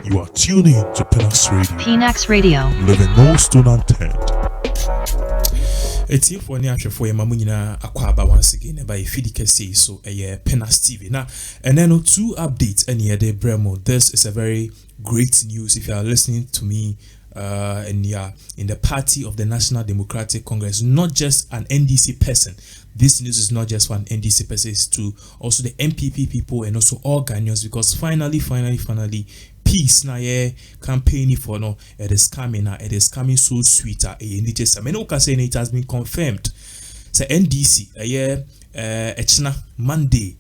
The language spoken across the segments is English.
You are tuning to Pinax Radio. Pinax Radio. Living no stone unturned. It's here for any for your mamuna aquaba once again by Fidike say so a Pinax TV. Now, and then 2 updates and here they Bremo. This is a very great news if you are listening to me and you are in the party of the National Democratic Congress, not just an NDC person. This news is not just for an NDC person, it's to also the MPP people and also all Ghanaians, because finally, peace now campaigning for no it is coming so sweet. It has been confirmed. So NDC Monday,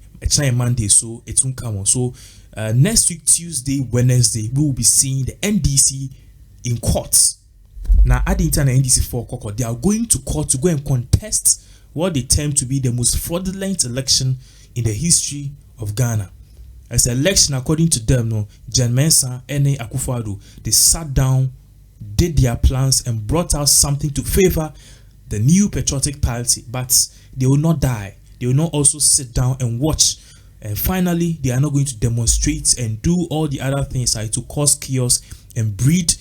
so it won't come on. So next week Tuesday, Wednesday, we will be seeing the NDC in courts. Now at the internet NDC for Koko, they are going to court to go and contest what they term to be the most fraudulent election in the history of Ghana. As an election, according to them, no, Jan Mensah and Akufo-Addo, they sat down, did their plans, and brought out something to favor the new patriotic party. But they will not die. They will not also sit down and watch. And finally, they are not going to demonstrate and do all the other things like to cause chaos and breed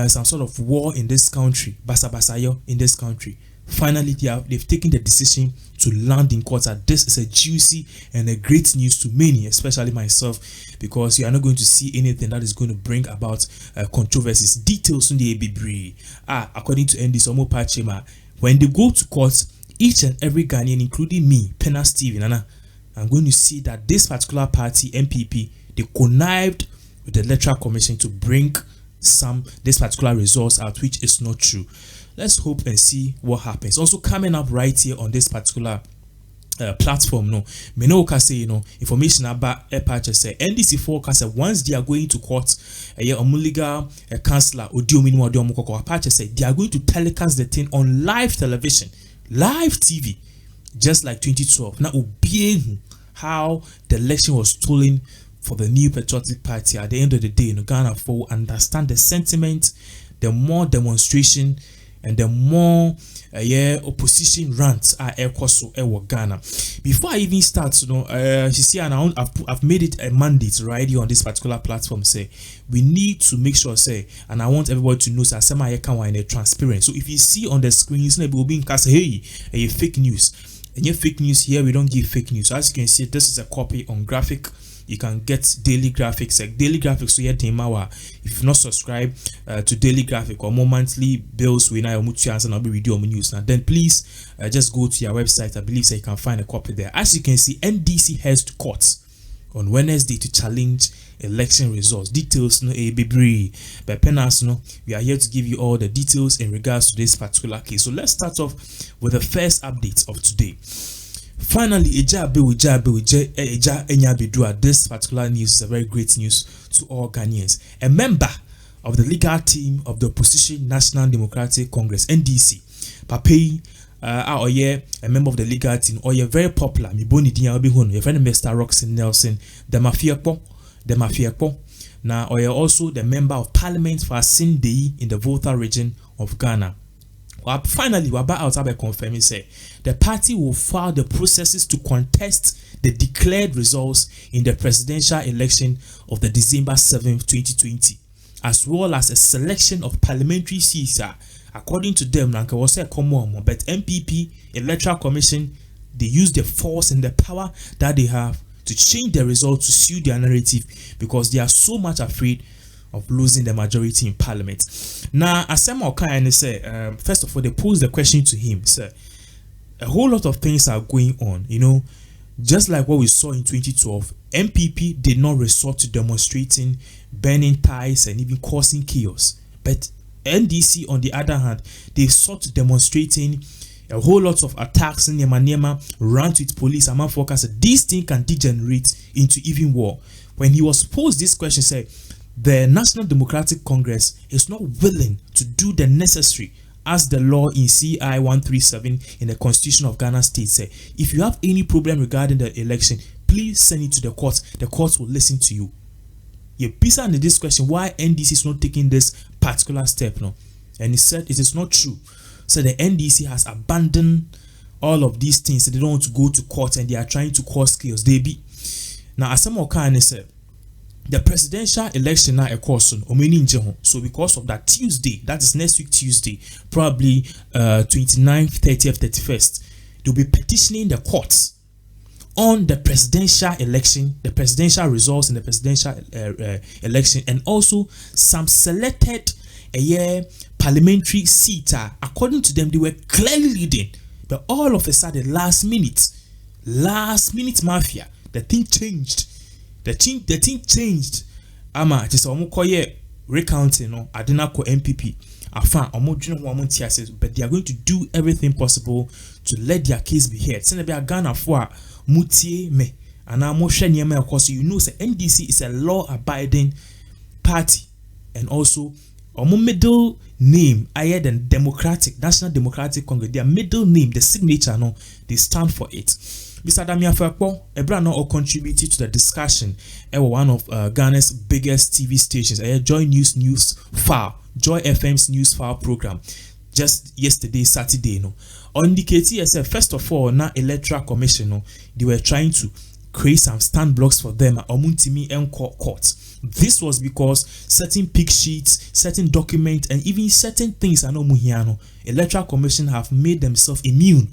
some sort of war in this country, basabasayo in this country. Finally, they've taken the decision to land in court. This is a juicy and a great news to many, especially myself, because you are not going to see anything that is going to bring about controversies. Details on the ABB. According to NDC, when they go to court, each and every Ghanaian, including me, Pinax TV, I'm going to see that this particular party, MPP, they connived with the Electoral Commission to bring this particular results out, which is not true. Let's hope and see what happens. Also coming up right here on this particular platform, information about Apache say NDC forecast once they are going to court, legal councillor Apache say they are going to telecast the thing on live television, live TV, just like 2012. Now, obeying how the election was stolen for the new patriotic party. At the end of the day, Ghana for understand the sentiment, the more demonstration and the more opposition rants are Ghana. Before I even start, you see, I've made it a mandate right here on this particular platform. Say we need to make sure, and I want everybody to know, transparent. So if you see on the screen, you see being cast, hey, fake news. And your fake news here, we don't give fake news. So as you can see, this is a copy on graphic. You can get daily graphics, so if you're not subscribed to daily graphic or more monthly bills, we now and I'll be reading on news now. Then please just go to your website. I believe you can find a copy there. As you can see, NDC heads to court on Wednesday to challenge election results. Details but Pinax, we are here to give you all the details in regards to this particular case. So let's start off with the first update of today. Finally, this particular news is a very great news to all Ghanaians. A member of the legal team of the opposition National Democratic Congress, NDC, Pape, a member of the legal team, or you're very popular, your friend Mr. Roxy Nelson, the Mafia. Now, or you're also the member of parliament for Sindhi in the Volta region of Ghana. Finally, we're about to confirm say the party will file the processes to contest the declared results in the presidential election of the December 7th, 2020, as well as a selection of parliamentary seats. According to them, but MPP Electoral Commission, they use the force and the power that they have to change the result to suit their narrative, because they are so much afraid of losing the majority in parliament. Now, Asema Okayane say, first of all, they posed the question to him, sir. A whole lot of things are going on, just like what we saw in 2012. MPP did not resort to demonstrating, burning ties, and even causing chaos. But NDC, on the other hand, they sought to demonstrating a whole lot of attacks in Nema, rant with police, among focus. This thing can degenerate into even war. When he was posed this question, say, the National Democratic Congress is not willing to do the necessary as the law in CI 137 in the Constitution of Ghana states. Say, if you have any problem regarding the election, please send it to the court. The court will listen to you. You piece under this question why NDC is not taking this particular step now, and he said it is not true. So the NDC has abandoned all of these things. They don't want to go to court and they are trying to cause chaos. They be now as some kind said. the presidential election now a course on Omeni. So because of that Tuesday, that is next week Tuesday, probably 29th, 30th, 31st, they'll be petitioning the courts on the presidential election, the presidential results in the presidential election, and also some selected parliamentary seats. According to them, they were clearly leading, but all of a sudden, last minute mafia, the thing changed. The thing changed. Just recounting, no, I didn't call MPP. But they are going to do everything possible to let their case be heard. Send a Ghana for mutie me, and I'm more sure because you know, NDC is a law-abiding party, and also middle name higher than National Democratic Congress. Their middle name, the signature, no, they stand for it. Mr. Damia Fakpo, Ebrano all contributed to the discussion at one of Ghana's biggest TV stations, Joy FM's News File program, just yesterday, Saturday. No, indicating as first of all, now Electoral Commission, no, they were trying to create some stand blocks for them at Omuntimi and court. This was because certain pick sheets, certain documents, and even certain things are no muhiano. Electoral Commission have made themselves immune.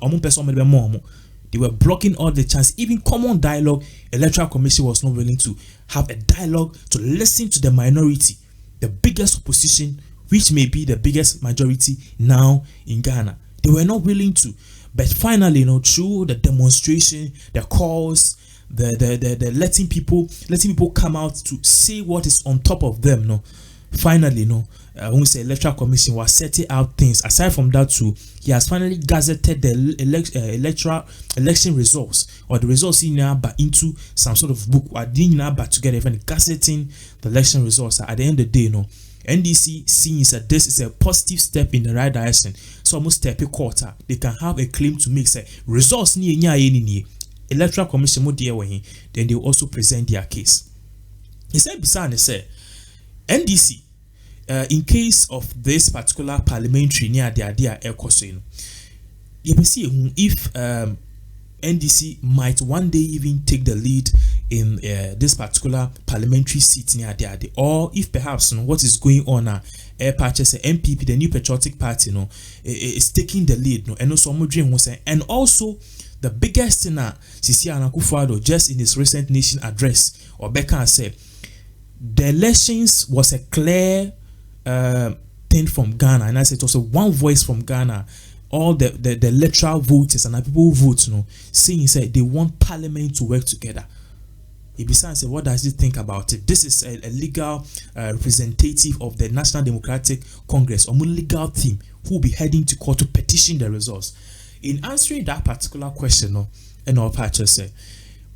They were blocking all the chance, even common dialogue. Electoral Commission was not willing to have a dialogue to listen to the minority, the biggest opposition, which may be the biggest majority now in Ghana. They were not willing to. But finally, through the demonstration, the calls, the letting people come out to say what is on top of them, finally, when we say Electoral Commission was setting out things. Aside from that too, he has finally gazetted the election results, or the results into some sort of book, or didn't together, even gazetting the election results. At the end of the day, NDC sees that this is a positive step in the right direction. So almost step a quarter, they can have a claim to make, say results Electoral Commission then they will also present their case. He said, NDC, in case of this particular parliamentary near the idea you may see if NDC might one day even take the lead in this particular parliamentary seat near the idea, or if perhaps what is going on now, MPP, the New Patriotic Party, is taking the lead, and also and also the biggest thing Sisi Akufo-Addo just in his recent nation address, or Becca said, the elections was a clear thing from Ghana, and I said also one voice from Ghana. All the electoral voters and the people who vote, saying they want Parliament to work together. Besides, what does he think about it? This is a legal representative of the National Democratic Congress, or legal team, who will be heading to court to petition the results. In answering that particular question, and our patcher said,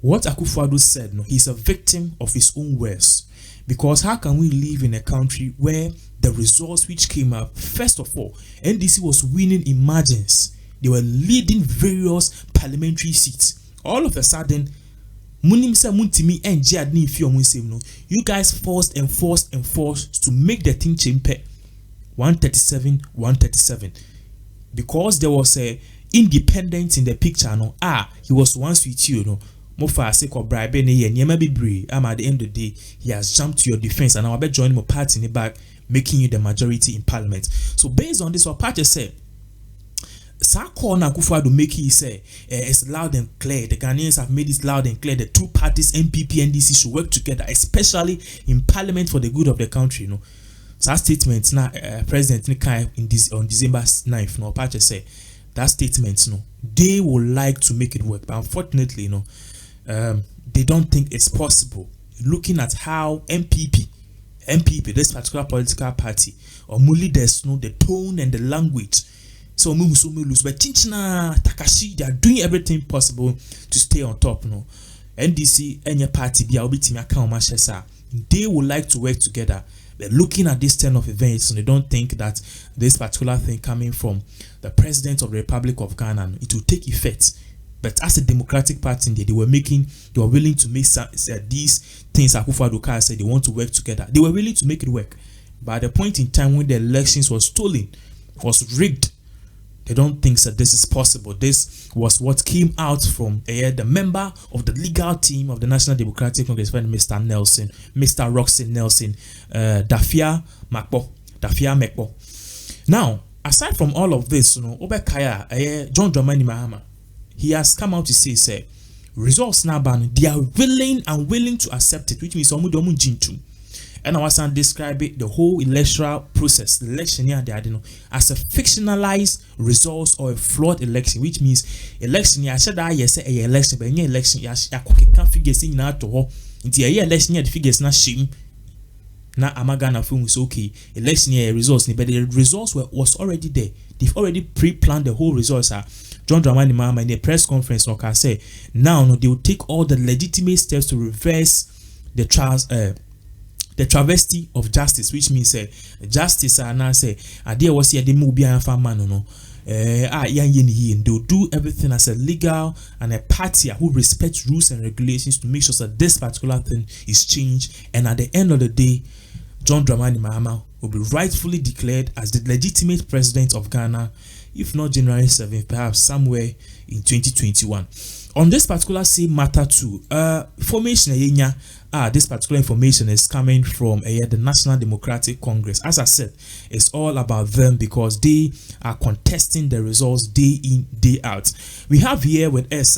what Akufo-Addo said, he's a victim of his own words. Because how can we live in a country where the results which came up, first of all, NDC was winning in margins. They were leading various parliamentary seats. All of a sudden, you guys forced to make the thing change 137. Because there was a independence in the picture, he was once with you, Mofa sake or bribe at the end of the day, he has jumped to your defense, and I'll be joining my party in the back, making you the majority in parliament. So based on this, what party said, Sakona Akufo-Addo make he say it's loud and clear. The Ghanaians have made it loud and clear. The two parties, MPP and NDC, should work together, especially in parliament for the good of the country. So that statement now, President Nikai on December 9th, Party say that statement, they would like to make it work, but unfortunately, they don't think it's possible. Looking at how MPP, this particular political party, or leaders, the tone and the language. So but Takashi, they are doing everything possible to stay on top. NDC and your party, they would like to work together. But looking at this turn of events, they don't think that this particular thing coming from the President of the Republic of Ghana, it will take effect. But as a democratic party, they were willing to make these things. Akufo-Addo said they want to work together. They were willing to make it work. But at the point in time when the elections was stolen, was rigged, They don't think that this is possible. This was what came out from the member of the legal team of the National Democratic Congress, Mr. Nelson, Mr. Roxy Nelson, Dafia Mekpo. Now, aside from all of this, Obekaya, John Dramani Mahama, he has come out to say, results now ban, they are willing to accept it, which means Omudomu Jintu. And I was to describe it, the whole electoral process, the election here, as a fictionalized results or a flawed election, which means election here, I said that yes, a election, but any election, can't figure thing now to her. Into a election here, the figures not shame. Now Amagana film is okay. Election year results, but the results was already there. They've already pre-planned the whole results. John Dramani Mahama in a press conference, like I say, now they will take all the legitimate steps to reverse the travesty of justice, which means justice and I say there was here the movie and man they'll do everything as a legal and a party who respects rules and regulations to make sure that this particular thing is changed, and at the end of the day, John Dramani Mahama will be rightfully declared as the legitimate president of Ghana, if not January 7th, perhaps somewhere in 2021. On this particular same matter too, formation this particular information is coming from the National Democratic Congress. As I said, it's all about them because they are contesting the results day in, day out. We have here with us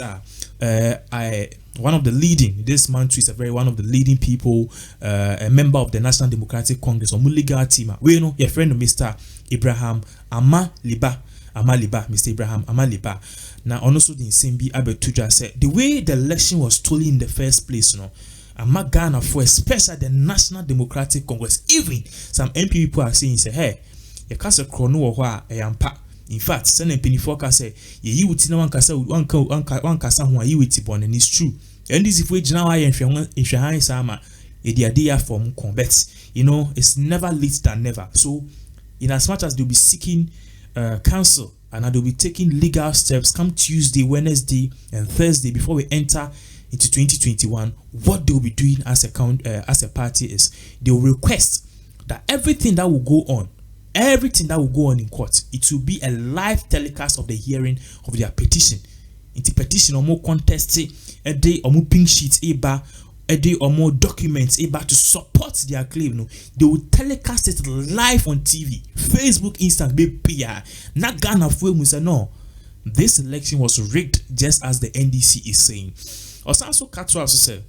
one of the leading, this man too is one of the leading people, a member of the National Democratic Congress, or Muliga team. We know your friend Mr. Ibrahim Amaliba, Mr. Ibrahim Amaliba. Now, also the same be Abetuja said the way the election was stolen in the first place, Ghana for especially the National Democratic Congress, even some MP people are saying, say, hey, you can't say chrono or in fact, send MP for say, you would see one cassa who are you with born, and it's true. And this if we now I in Shanghai Sama, the idea from combat, it's never late than never. So, in as much as they'll be seeking counsel and they'll be taking legal steps come Tuesday, Wednesday, and Thursday before we enter into 2021, what they'll be doing as a party is they will request that everything that will go on in court, it will be a live telecast of the hearing of their petition. Into petition or more contest a day or more pink sheets a day or more documents to support their claim. They will telecast it live on TV, Facebook, Instagram, PR. Not Ghana for no. This election was rigged, just as the NDC is saying. Also, Katwa said,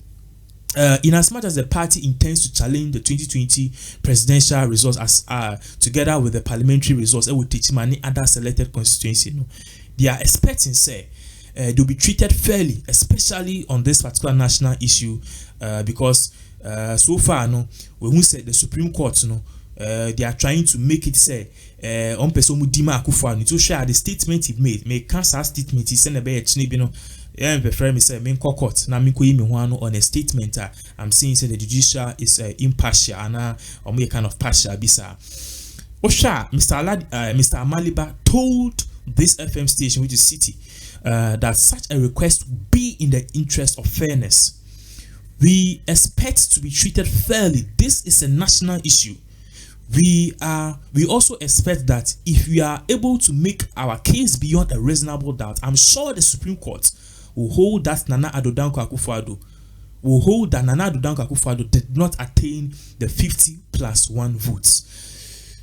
in as much as the party intends to challenge the 2020 presidential results as together with the parliamentary results, it will teach many other selected constituencies. They are expecting they'll be treated fairly, especially on this particular national issue, because so far, when said the Supreme Court, they are trying to make it say on person Mudima Akufo-Addo to share the statement he made. May cancel statement he sent prefer me say main court na me on a statement I'm saying say the judicial is impartial and or me kind of partial bisa. Osha Mr. Amaliba told this FM station, which is City, that such a request would be in the interest of fairness. We expect to be treated fairly. This is a national issue. We also expect that if we are able to make our case beyond a reasonable doubt, I'm sure the Supreme Court will hold that Nana Addo Dankwa Akufo-Addo did not attain the 50+1 votes.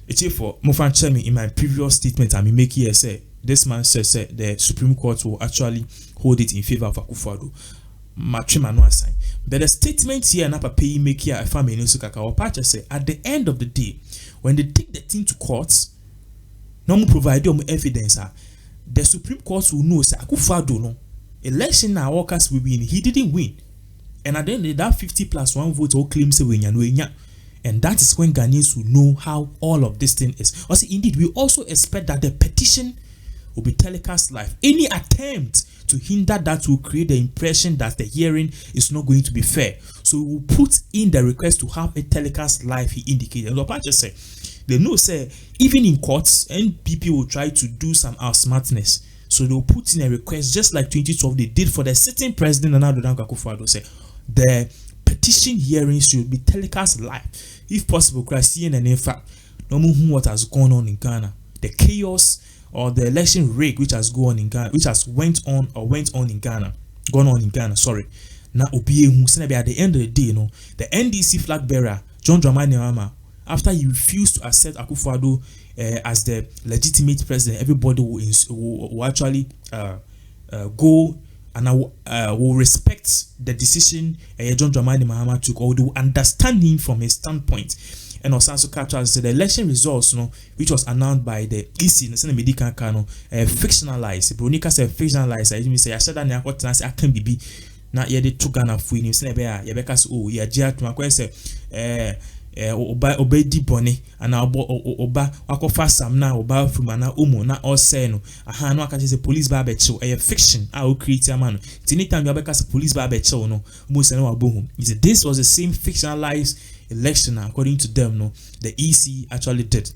It's for Mofan Chemi in my previous statement I make here say this man says the Supreme Court will actually hold it in favor of Akufo-Addo. But the statement here na pay make here if I'm in Kaka say at the end of the day, when they take the thing to court, no provide them evidence. The Supreme Court will know say Akufo-Addo no election now workers will win. He didn't win, and at the end of that 50+1 vote all claims say win. And that is when Ghanaians will know how all of this thing is. Also, indeed, we also expect that the petition will be telecast live. Any attempt to hinder that will create the impression that the hearing is not going to be fair. So we will put in the request to have a telecast live, he indicated. And just say they know say even in courts, NPP will try to do some outsmartness. So they will put in a request just like 2012 they did for the sitting president Nana Addo Dankwa Akufo-Addo. Say the petition hearing should be telecast live, if possible. CNN and in fact, no more what has gone on in Ghana, the chaos or the election rig which has gone on in Ghana, which has went on in Ghana, sorry. Now obi ehu say at the end of the day, you know, the NDC flag bearer John Dramani Mahama, after he refused to accept Akufo-Addo as the legitimate president, everybody will actually go and will respect the decision John Dramani Mahama took, or they will understand him from his standpoint. And also capture the election results, you know, which was announced by the EC, the medical cano, fictionalized. Bronika said fictionalized. I say I said that I can't be. Na yede to Ghana fu ni se be a yebeka so o ya gia to akwa se oba di bone ana oba akofa sam na oba from na omo na all say no aha no aka say police ba be chill fiction a o create man tini time yebeka say police ba be chill no mo se no abohum. This was the same fictionalized election according to them, no, the EC actually did.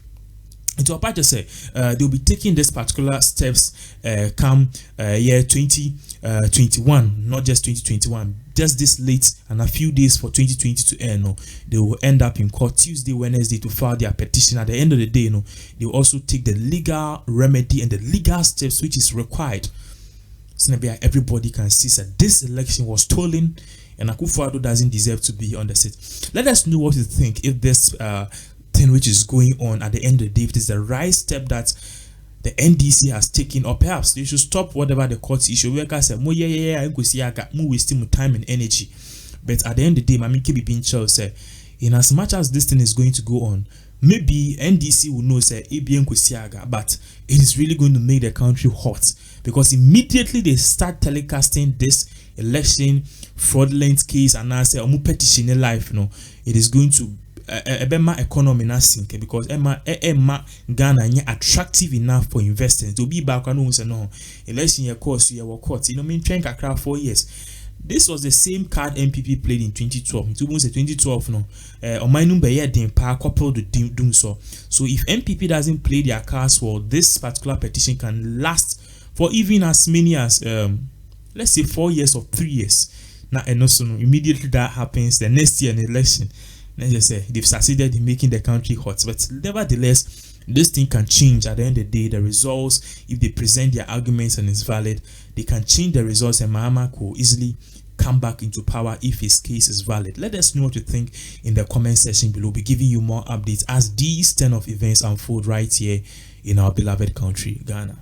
And to apart to say, they'll be taking this particular steps come year 2021, not just 2021, just this late and a few days for 2020 to end. No, they will end up in court Tuesday, Wednesday to file their petition. At the end of the day, no, they will also take the legal remedy and the legal steps which is required. So everybody can see that this election was stolen and Akufo-Addo doesn't deserve to be on the seat. Let us know what you think if this thing which is going on at the end of the day, if it is the right step that the NDC has taken, or perhaps they should stop whatever the court issue. We can say, I go see wasting time and energy. But at the end of the day, Mami keep being chill say, in as much as this thing is going to go on, maybe NDC will know say but it is really going to make the country hot, because immediately they start telecasting this election fraudulent case and now say petition in life, you know, it is going to Ebema economy na sink, because Emma Ghana attractive enough for investors to be back and say no election year course you were court, you know, mean train kakra 4 years. This was the same card MPP played in 2012. It was 2012 no. Omainum beye den pa coupled with doom so. So if MPP doesn't play their cards well, this particular petition can last for even as many as let's say 4 years or 3 years. Now and also immediately that happens, the next year in the election, let's just say they've succeeded in making the country hot. But nevertheless, this thing can change at the end of the day. The results, if they present their arguments and it's valid, they can change the results, and Mahama could easily come back into power if his case is valid. Let us know what you think in the comment section below. We'll be giving you more updates as these 10 of events unfold right here in our beloved country, Ghana.